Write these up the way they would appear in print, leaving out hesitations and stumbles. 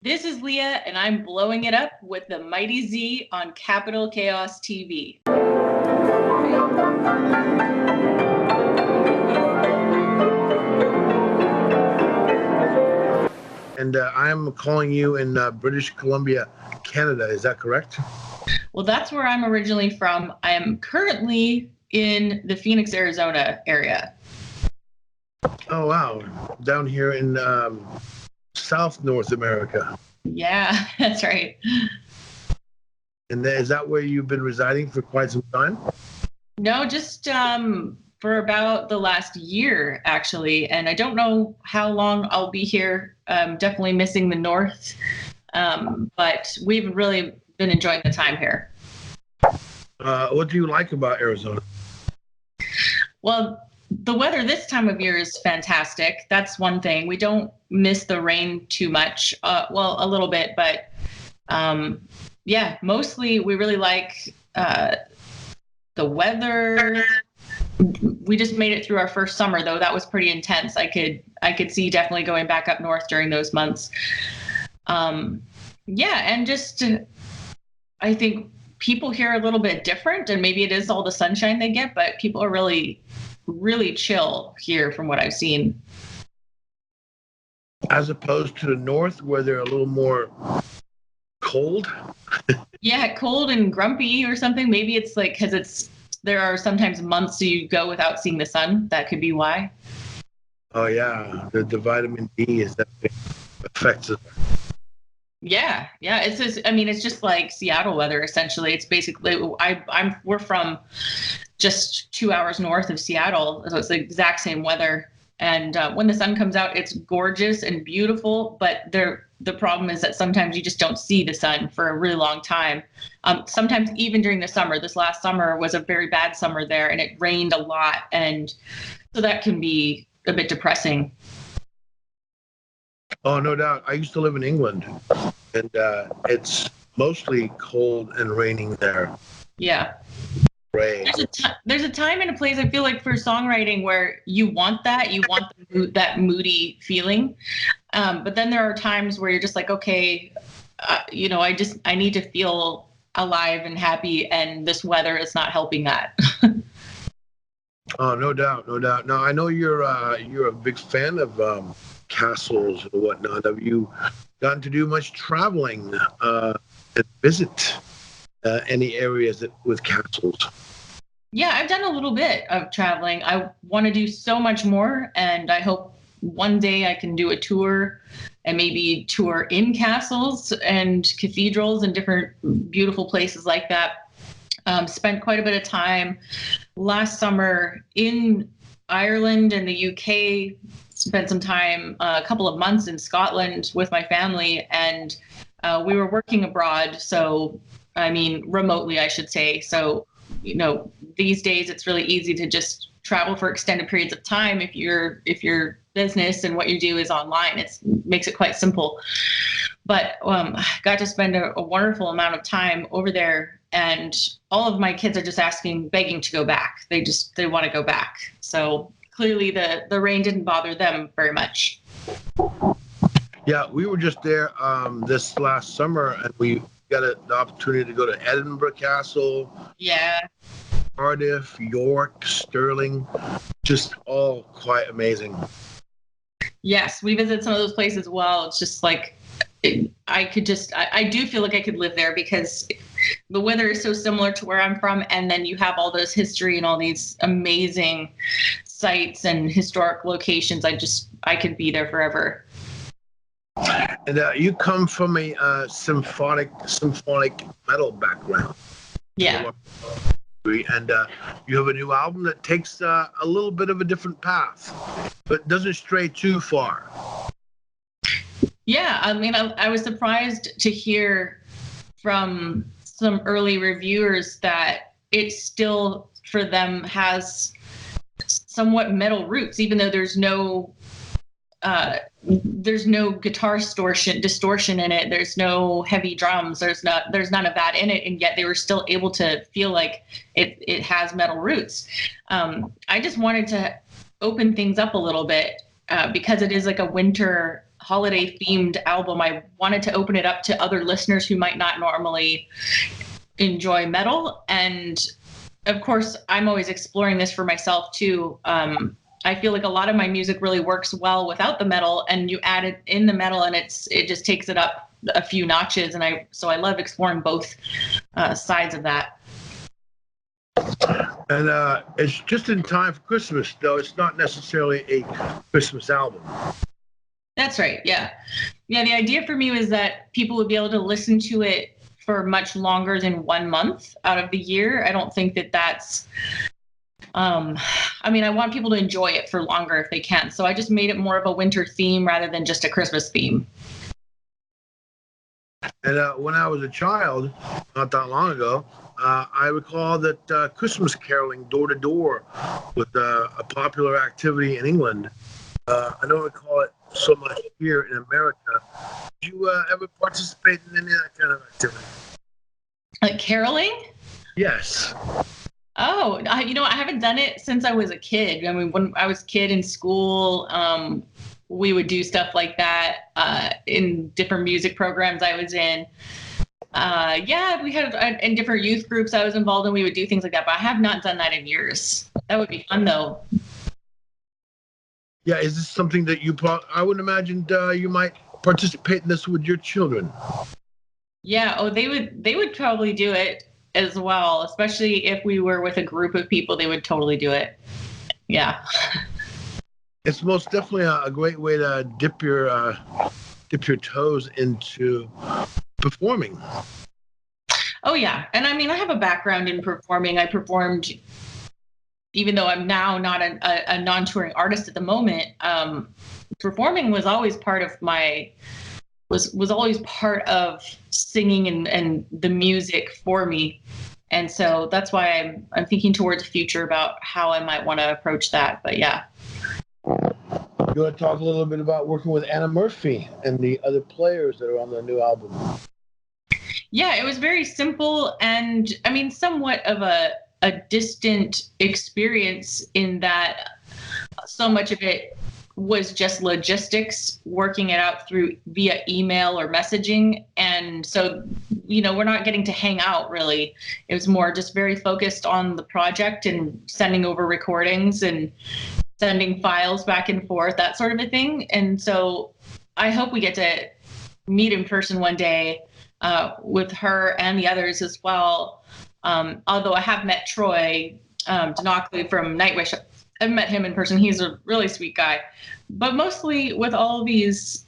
This is Leah, and I'm blowing it up with the Mighty Z on Capital Chaos TV. And I'm calling you in British Columbia, Canada. Is that correct? Well, that's where I'm originally from. I am currently in the Phoenix, Arizona area. Oh, wow. Down here in South North America. Yeah, that's right. And is that where you've been residing for quite some time? No, just for about the last year, actually. And I don't know how long I'll be here. Definitely missing the North. But we've really been enjoying the time here. What do you like about Arizona? Well, the weather this time of year is fantastic. That's one thing. We don't miss the rain too much. Well, a little bit, but yeah, mostly we really like the weather. We just made it through our first summer, though. That was pretty intense. I could see definitely going back up north during those months. Yeah, and just I think people here are a little bit different, and maybe it is all the sunshine they get, but people are really, really chill here from what I've seen. As opposed to the north, where they're a little more cold? Yeah, cold and grumpy or something. Maybe it's like because there are sometimes months you go without seeing the sun. That could be why. Oh, yeah. The vitamin D is definitely affects it. Yeah. It's just, I mean, it's just like Seattle weather, essentially. It's basically, we're from just 2 hours north of Seattle. So it's the exact same weather. And when the sun comes out, it's gorgeous and beautiful. But the problem is that sometimes you just don't see the sun for a really long time. Sometimes even during the summer. This last summer was a very bad summer there, and it rained a lot. And so that can be a bit depressing. Oh, no doubt. I used to live in England, and it's mostly cold and raining there. Yeah. Right. There's a time and a place, I feel like, for songwriting where you want that moody feeling. But then there are times where you're just like, okay, I need to feel alive and happy, and this weather is not helping that. Oh, no doubt. Now, I know you're a big fan of castles and whatnot. Have you gotten to do much traveling and visit any areas with castles? Yeah, I've done a little bit of traveling. I want to do so much more, and I hope one day I can do a tour and maybe tour in castles and cathedrals and different beautiful places like that. Spent quite a bit of time last summer in Ireland and the UK. Spent some time, a couple of months in Scotland with my family, and we were working abroad. So, I mean, remotely, I should say. So, these days it's really easy to just travel for extended periods of time if your business and what you do is online. It makes it quite simple. But got to spend a wonderful amount of time over there, and all of my kids are just begging to go back. They want to go back. So clearly the rain didn't bother them very much. Yeah, we were just there this last summer, and we got the opportunity to go to Edinburgh Castle. Yeah. Cardiff, York, Stirling, just all quite amazing. Yes, we visited some of those places as well. It's just like, I do feel like I could live there because the weather is so similar to where I'm from. And then you have all those history and all these amazing sites and historic locations. I could be there forever. And you come from a symphonic metal background. Yeah. And you have a new album that takes a little bit of a different path, but doesn't stray too far. Yeah, I mean, I was surprised to hear from some early reviewers that it still, for them, has somewhat metal roots, even though there's no guitar distortion in it. There's no heavy drums. There's none of that in it, and yet they were still able to feel like it has metal roots. I just wanted to open things up a little bit because it is like a winter holiday themed album, I wanted to open it up to other listeners who might not normally enjoy metal. And of course, I'm always exploring this for myself too. I feel like a lot of my music really works well without the metal, and you add it in the metal and it just takes it up a few notches. And I love exploring both sides of that. And it's just in time for Christmas, though. It's not necessarily a Christmas album. That's right. Yeah. Yeah. The idea for me was that people would be able to listen to it for much longer than 1 month out of the year. I don't think that that's, I mean, I want people to enjoy it for longer if they can. So I just made it more of a winter theme rather than just a Christmas theme. And when I was a child, not that long ago, I recall that Christmas caroling door to door was a popular activity in England. I don't recall it so much here in America. Did you ever participate in any of that kind of activity? Like caroling? Yes. Oh, I haven't done it since I was a kid. I mean, when I was a kid in school, we would do stuff like that in different music programs I was in. Yeah, we had in different youth groups I was involved in, we would do things like that, but I have not done that in years. That would be fun though. Yeah, is this something that I would imagine you might participate in this with your children? Yeah, they would probably do it as well, especially if we were with a group of people, they would totally do it. Yeah. It's most definitely a great way to dip your toes into performing. Oh yeah. And I mean, I have a background in performing. I performed, even though I'm now not a non-touring artist at the moment, performing was always part of was always part of singing and the music for me. And so that's why I'm thinking towards the future about how I might want to approach that. But yeah. You want to talk a little bit about working with Anna Murphy and the other players that are on the new album? Yeah, it was very simple and I mean, somewhat of a distant experience in that so much of it was just logistics, working it out via email or messaging. And so, we're not getting to hang out really. It was more just very focused on the project and sending over recordings and sending files back and forth, that sort of a thing. And so I hope we get to meet in person one day with her and the others as well. Although I have met Troy Denockley from Nightwish. I've met him in person. He's a really sweet guy. But mostly with all of this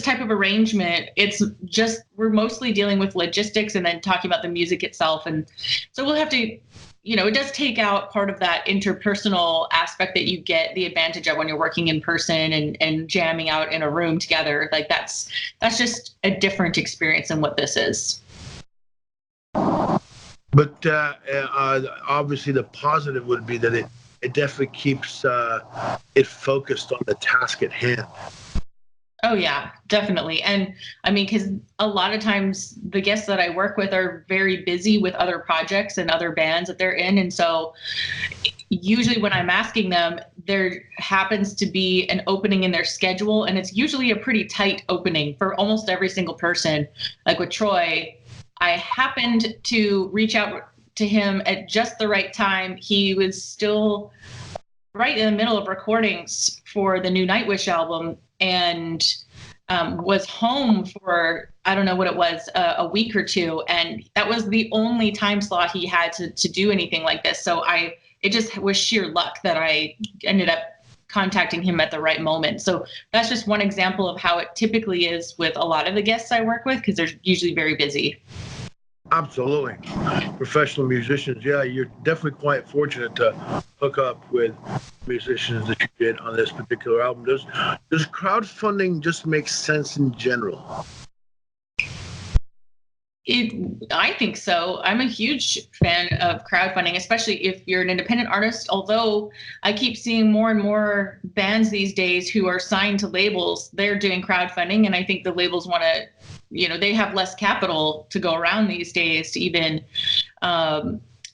type of arrangement, it's just, we're mostly dealing with logistics and then talking about the music itself. And so we'll have to, it does take out part of that interpersonal aspect that you get the advantage of when you're working in person and jamming out in a room together. Like that's just a different experience than what this is. But obviously the positive would be that it definitely keeps it focused on the task at hand. Oh, yeah, definitely. And I mean, because a lot of times the guests that I work with are very busy with other projects and other bands that they're in. And so usually when I'm asking them, there happens to be an opening in their schedule. And it's usually a pretty tight opening for almost every single person. Like with Troy, I happened to reach out to him at just the right time. He was still right in the middle of recordings for the new Nightwish album and was home for, I don't know what it was, a week or two. And that was the only time slot he had to do anything like this. So it just was sheer luck that I ended up contacting him at the right moment. So that's just one example of how it typically is with a lot of the guests I work with, because they're usually very busy. Absolutely. Professional musicians. Yeah, you're definitely quite fortunate to hook up with musicians that you did on this particular album. Does crowdfunding just make sense in general? I think so. I'm a huge fan of crowdfunding, especially if you're an independent artist, although I keep seeing more and more bands these days who are signed to labels, they're doing crowdfunding. And I think the labels want to, they have less capital to go around these days to even,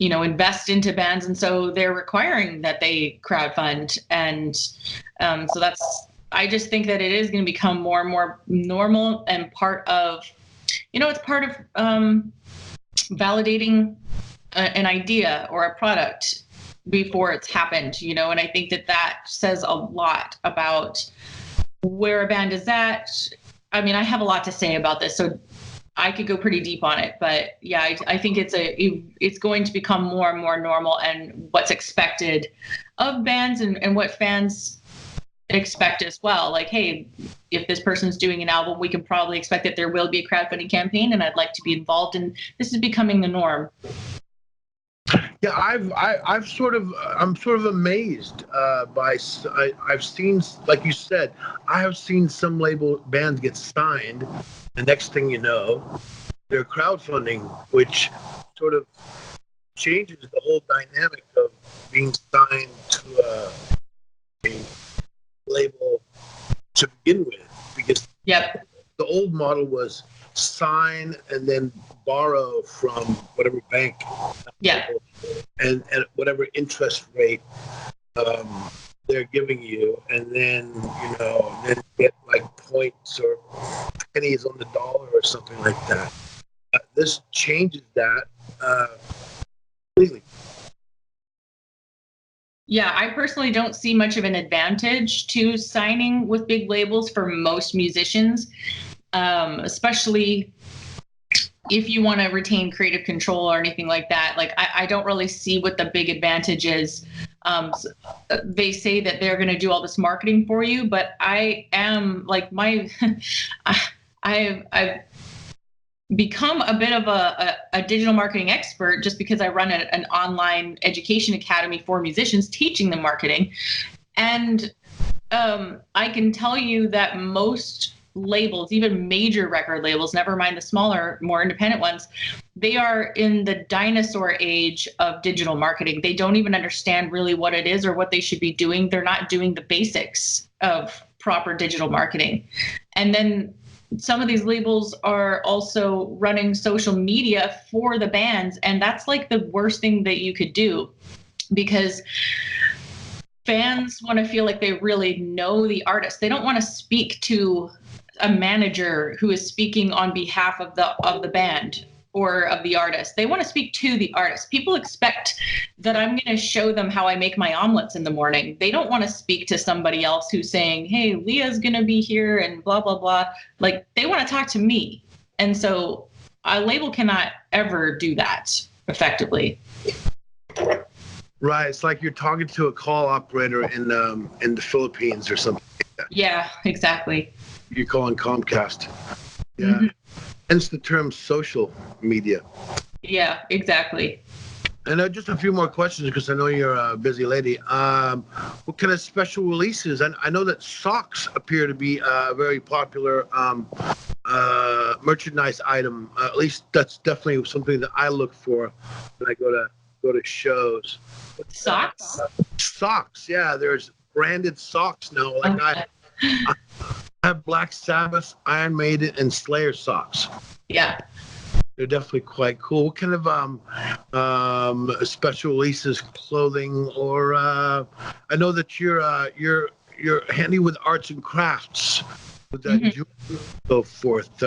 invest into bands. And so they're requiring that they crowdfund. And so I just think that it is going to become more and more normal and part of, it's part of validating an idea or a product before it's happened, and I think that says a lot about where a band is at. I mean, I have a lot to say about this, so I could go pretty deep on it, but yeah, I think it's going to become more and more normal, and what's expected of bands and what fans expect as well. Like, hey, if this person's doing an album, we can probably expect that there will be a crowdfunding campaign, and I'd like to be involved. And this is becoming the norm. Yeah, I'm sort of amazed I've seen, like you said, I have seen some label bands get signed. The next thing you know, they're crowdfunding, which sort of changes the whole dynamic of being signed to a label to begin with, because the old model was sign and then borrow from whatever bank, and at whatever interest rate they're giving you, and then then get like points or pennies on the dollar or something like that. This changes that completely. Yeah, I personally don't see much of an advantage to signing with big labels for most musicians, especially if you want to retain creative control or anything like that. Like, I don't really see what the big advantage is. They say that they're going to do all this marketing for you, but I am like I've become a bit of a digital marketing expert just because I run an online education academy for musicians, teaching them marketing. And I can tell you that most labels, even major record labels, never mind the smaller, more independent ones, they are in the dinosaur age of digital marketing. They don't even understand really what it is or what they should be doing. They're not doing the basics of proper digital marketing. And then some of these labels are also running social media for the bands, and that's like the worst thing that you could do, because fans want to feel like they really know the artist. They don't want to speak to a manager who is speaking on behalf of the band or of the artist. They want to speak to the artist. People expect that I'm going to show them how I make my omelets in the morning. They don't want to speak to somebody else who's saying, hey, Leah's going to be here and blah, blah, blah. Like, they want to talk to me. And so a label cannot ever do that effectively. Right. It's like you're talking to a call operator in the Philippines or something like that. Yeah, exactly. You're calling Comcast. Yeah. Mm-hmm. Hence the term social media. Yeah, exactly. And just a few more questions, because I know you're a busy lady. What kind of special releases? I know that socks appear to be a very popular merchandise item. At least that's definitely something that I look for when I go to shows. Socks? Socks, yeah. There's branded socks now. Like I have Black Sabbath, Iron Maiden, and Slayer socks. Yeah. They're definitely quite cool. What kind of special releases, clothing, or I know that you're handy with arts and crafts, with that jewelry and so forth.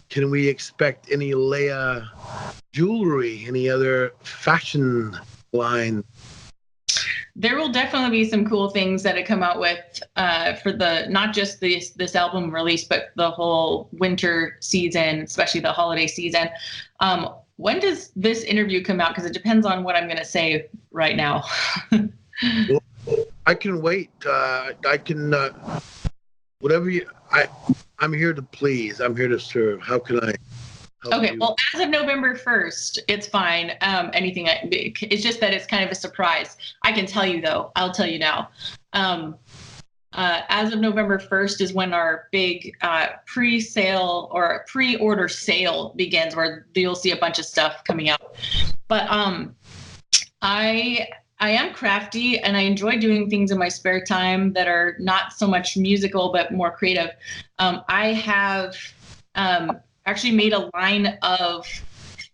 Can we expect any Leah jewelry, any other fashion line? There will definitely be some cool things that I come out with for not just this album release, but the whole winter season, especially the holiday season. When does this interview come out? Because it depends on what I'm going to say right now. Well, I can wait. I can whatever you. I'm here to please. I'm here to serve. How can I? Okay, well, as of November 1st, it's fine. It's just that it's kind of a surprise. I can tell you, though. I'll tell you now. As of November 1st is when our big pre-sale or pre-order sale begins, where you'll see a bunch of stuff coming out. But I am crafty, and I enjoy doing things in my spare time that are not so much musical, but more creative. I have actually made a line of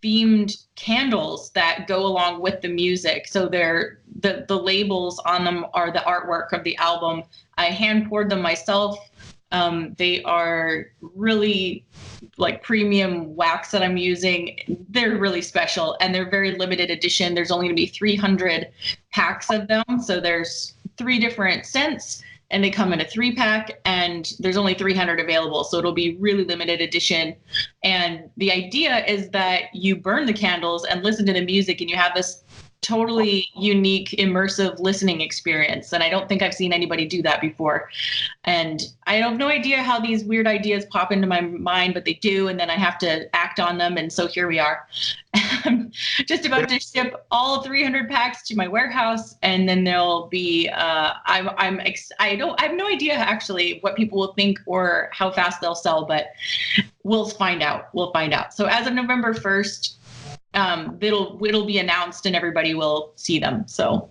themed candles that go along with the music. So they're the labels on them are the artwork of the album. I hand poured them myself. They are really like premium wax that I'm using. They're really special and they're very limited edition. There's only going to be 300 packs of them. So there's 3 different scents and they come in a 3-pack and there's only 300 available. So it'll be really limited edition. And the idea is that you burn the candles and listen to the music and you have this totally unique, immersive listening experience. And I don't think I've seen anybody do that before. And I have no idea how these weird ideas pop into my mind, but they do. And then I have to act on them. And so here we are. I'm just about to ship all 300 packs to my warehouse. And then there'll be, I have no idea actually what people will think or how fast they'll sell, but we'll find out. So as of November 1st, it'll be announced and everybody will see them. So